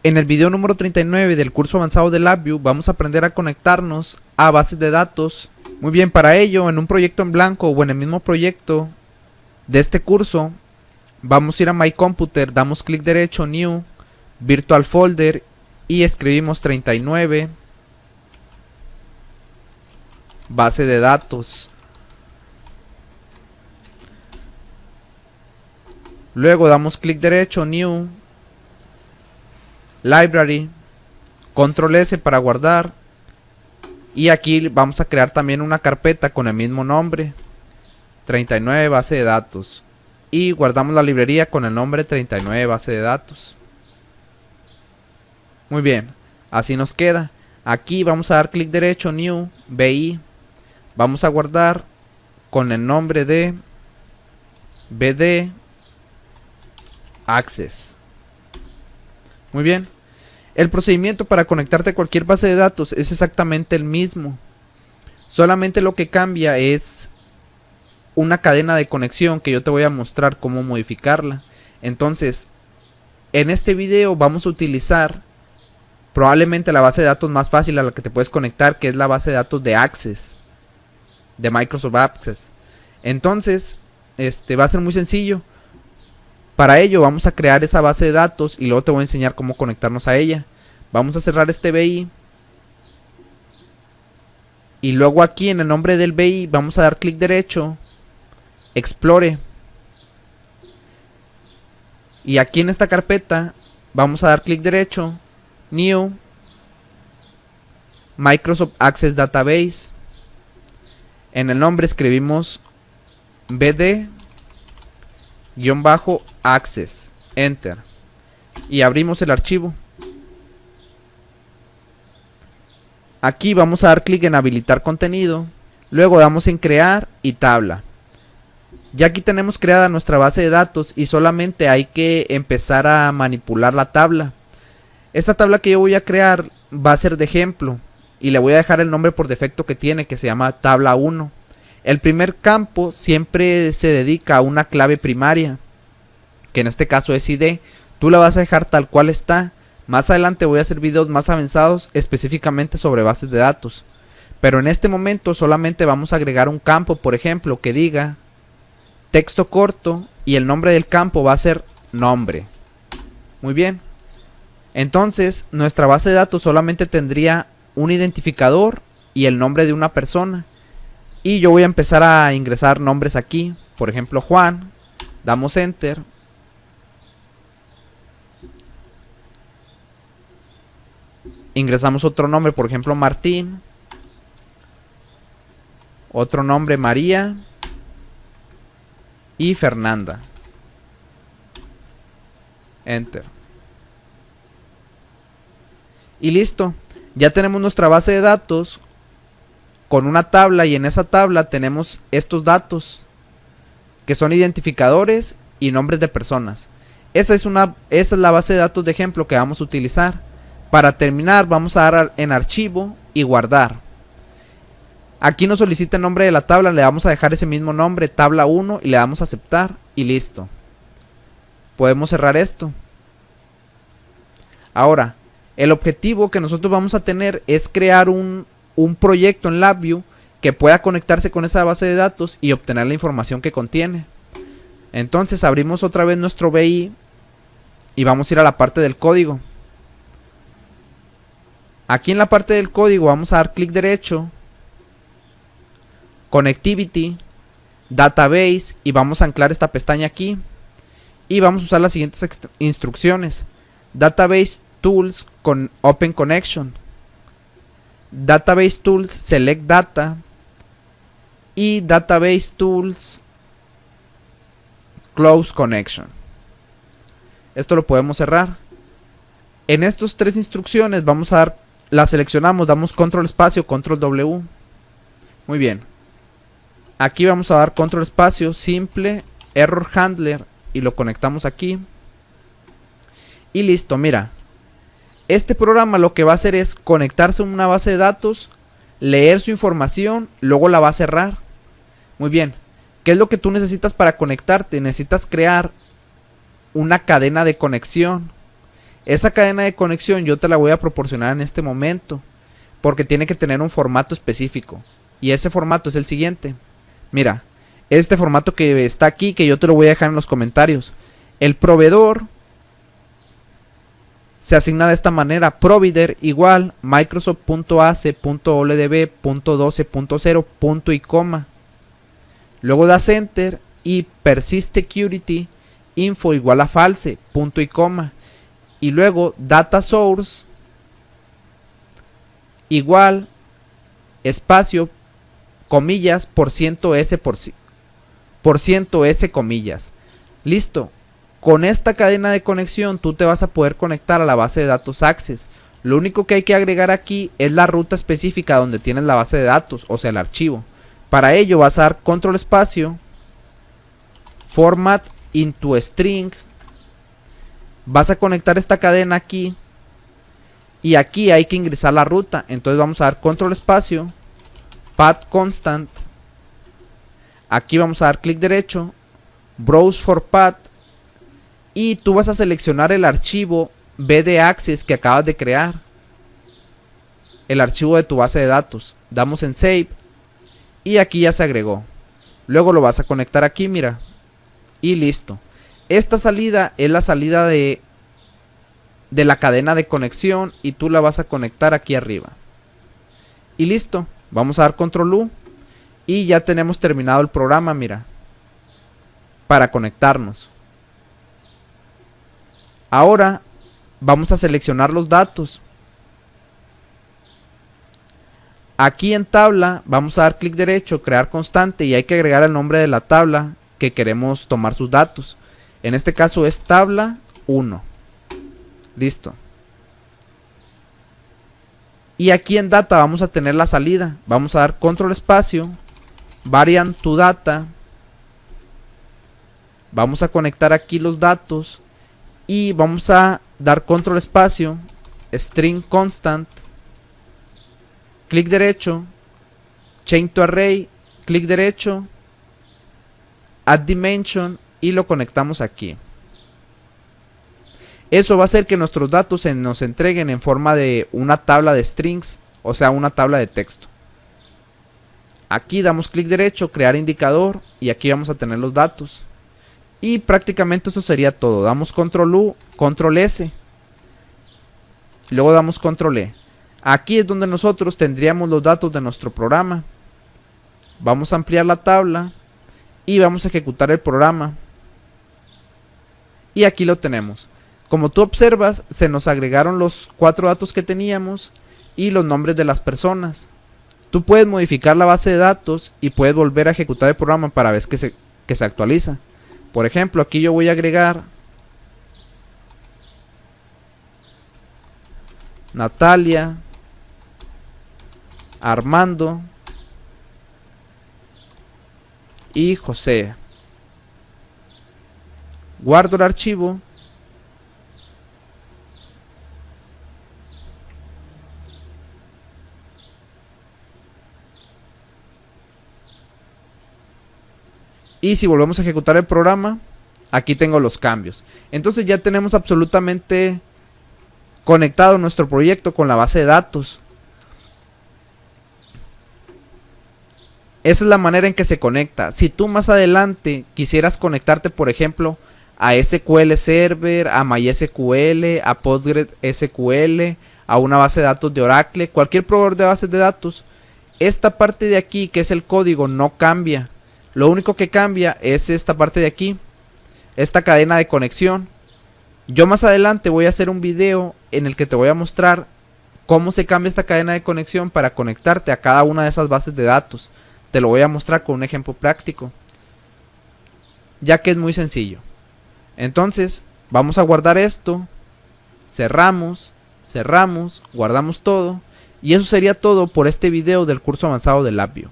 En el video número 39 del curso avanzado de LabVIEW vamos a aprender a conectarnos a bases de datos. Muy bien, para ello en un proyecto en blanco o en el mismo proyecto de este curso vamos a ir a My Computer, damos clic derecho, New, Virtual Folder y escribimos 39 base de datos. Luego damos clic derecho, New, Library, Control S para guardar. Y aquí vamos a crear también una carpeta con el mismo nombre, 39 base de datos. Y guardamos la librería con el nombre 39 base de datos. Muy bien, así nos queda. Aquí vamos a dar clic derecho, New, BI. Vamos a guardar con el nombre de BD Access. Muy bien. El procedimiento para conectarte a cualquier base de datos es exactamente el mismo. Solamente lo que cambia es una cadena de conexión que yo te voy a mostrar cómo modificarla. Entonces, en este video vamos a utilizar probablemente la base de datos más fácil a la que te puedes conectar, que es la base de datos de Access, de Microsoft Access. Entonces, va a ser muy sencillo. Para ello vamos a crear esa base de datos y luego te voy a enseñar cómo conectarnos a ella. Vamos a cerrar este BI. Y luego aquí en el nombre del BI vamos a dar clic derecho, Explore. Y aquí en esta carpeta vamos a dar clic derecho, New, Microsoft Access Database. En el nombre escribimos BD-Access, Enter. Y abrimos el archivo. Aquí vamos a dar clic en habilitar contenido. Luego damos en crear y tabla. Ya aquí tenemos creada nuestra base de datos y solamente hay que empezar a manipular la tabla. Esta tabla que yo voy a crear va a ser de ejemplo y le voy a dejar el nombre por defecto que tiene, que se llama tabla 1. El primer campo siempre se dedica a una clave primaria, que en este caso es ID. Tú la vas a dejar tal cual está. Más adelante voy a hacer videos más avanzados específicamente sobre bases de datos. Pero en este momento solamente vamos a agregar un campo, por ejemplo, que diga texto corto y el nombre del campo va a ser nombre. Muy bien. Entonces nuestra base de datos solamente tendría un identificador y el nombre de una persona. Y yo voy a empezar a ingresar nombres aquí. Por ejemplo, Juan. Damos Enter. Ingresamos otro nombre, por ejemplo, Martín. Otro nombre, María. Y Fernanda. Enter. Y listo. Ya tenemos nuestra base de datos con una tabla, y en esa tabla tenemos estos datos que son identificadores y nombres de personas. Esa es la base de datos de ejemplo que vamos a utilizar. Para terminar vamos a dar en archivo y guardar. Aquí nos solicita el nombre de la tabla, le vamos a dejar ese mismo nombre, tabla 1, y le damos a aceptar y listo. Podemos cerrar esto. Ahora, el objetivo que nosotros vamos a tener es crear un proyecto en LabVIEW que pueda conectarse con esa base de datos y obtener la información que contiene. Entonces abrimos otra vez nuestro BI y vamos a ir a la parte del código. Aquí en la parte del código vamos a dar clic derecho, Connectivity, Database, y vamos a anclar esta pestaña aquí. Y vamos a usar las siguientes instrucciones: Database Tools con Open Connection, Database Tools Select Data y Database Tools Close Connection. Esto lo podemos cerrar. En estas tres instrucciones vamos a dar, las seleccionamos, damos control espacio, control W. Muy bien. Aquí vamos a dar control espacio, simple error handler, y lo conectamos aquí. Y listo, mira. Este programa lo que va a hacer es conectarse a una base de datos, leer su información, luego la va a cerrar. Muy bien. ¿Qué es lo que tú necesitas para conectarte? Necesitas crear una cadena de conexión. Esa cadena de conexión yo te la voy a proporcionar en este momento, porque tiene que tener un formato específico. Y ese formato es el siguiente. Mira, este formato que está aquí, que yo te lo voy a dejar en los comentarios. El proveedor se asigna de esta manera: provider igual microsoft.ac.oldb.12.0 punto y coma. Luego das enter y persist security info igual a false punto y coma. Y luego data source igual espacio comillas %s %s comillas. Listo. Con esta cadena de conexión tú te vas a poder conectar a la base de datos Access. Lo único que hay que agregar aquí es la ruta específica donde tienes la base de datos, o sea el archivo. Para ello vas a dar control espacio, format into string, vas a conectar esta cadena aquí y aquí hay que ingresar la ruta. Entonces vamos a dar control espacio, path constant, aquí vamos a dar clic derecho, browse for path, y tú vas a seleccionar el archivo bdaccess que acabas de crear, el archivo de tu base de datos. Damos en save y aquí ya se agregó. Luego lo vas a conectar aquí, mira, y listo. Esta salida es la salida de la cadena de conexión y tú la vas a conectar aquí arriba. Y listo. Vamos a dar control U y ya tenemos terminado el programa, mira, para conectarnos. Ahora vamos a seleccionar los datos. Aquí en tabla vamos a dar clic derecho, crear constante, y hay que agregar el nombre de la tabla que queremos tomar sus datos. En este caso es tabla 1. Listo. Y aquí en data vamos a tener la salida. Vamos a dar control espacio, variant to data. Vamos a conectar aquí los datos y vamos a dar control espacio, string constant, clic derecho, change to array, clic derecho, add dimension y lo conectamos aquí. Eso va a hacer que nuestros datos se nos entreguen en forma de una tabla de strings, o sea, una tabla de texto. Aquí damos clic derecho, crear indicador, y aquí vamos a tener los datos. Y prácticamente eso sería todo. Damos control U, control S, luego damos control E. Aquí es donde nosotros tendríamos los datos de nuestro programa. Vamos a ampliar la tabla y vamos a ejecutar el programa. Y aquí lo tenemos. Como tú observas, se nos agregaron los 4 datos que teníamos y los nombres de las personas. Tú puedes modificar la base de datos y puedes volver a ejecutar el programa para ver que se actualiza. Por ejemplo, aquí yo voy a agregar Natalia, Armando y José. Guardo el archivo. Y si volvemos a ejecutar el programa, aquí tengo los cambios. Entonces ya tenemos absolutamente conectado nuestro proyecto con la base de datos. Esa es la manera en que se conecta. Si tú más adelante quisieras conectarte, por ejemplo, a SQL Server, a MySQL, a PostgreSQL, a una base de datos de Oracle, cualquier proveedor de bases de datos, esta parte de aquí, que es el código, no cambia. Lo único que cambia es esta parte de aquí, esta cadena de conexión. Yo más adelante voy a hacer un video en el que te voy a mostrar cómo se cambia esta cadena de conexión para conectarte a cada una de esas bases de datos. Te lo voy a mostrar con un ejemplo práctico, ya que es muy sencillo. Entonces vamos a guardar esto, cerramos, guardamos todo, y eso sería todo por este video del curso avanzado de LabVIEW.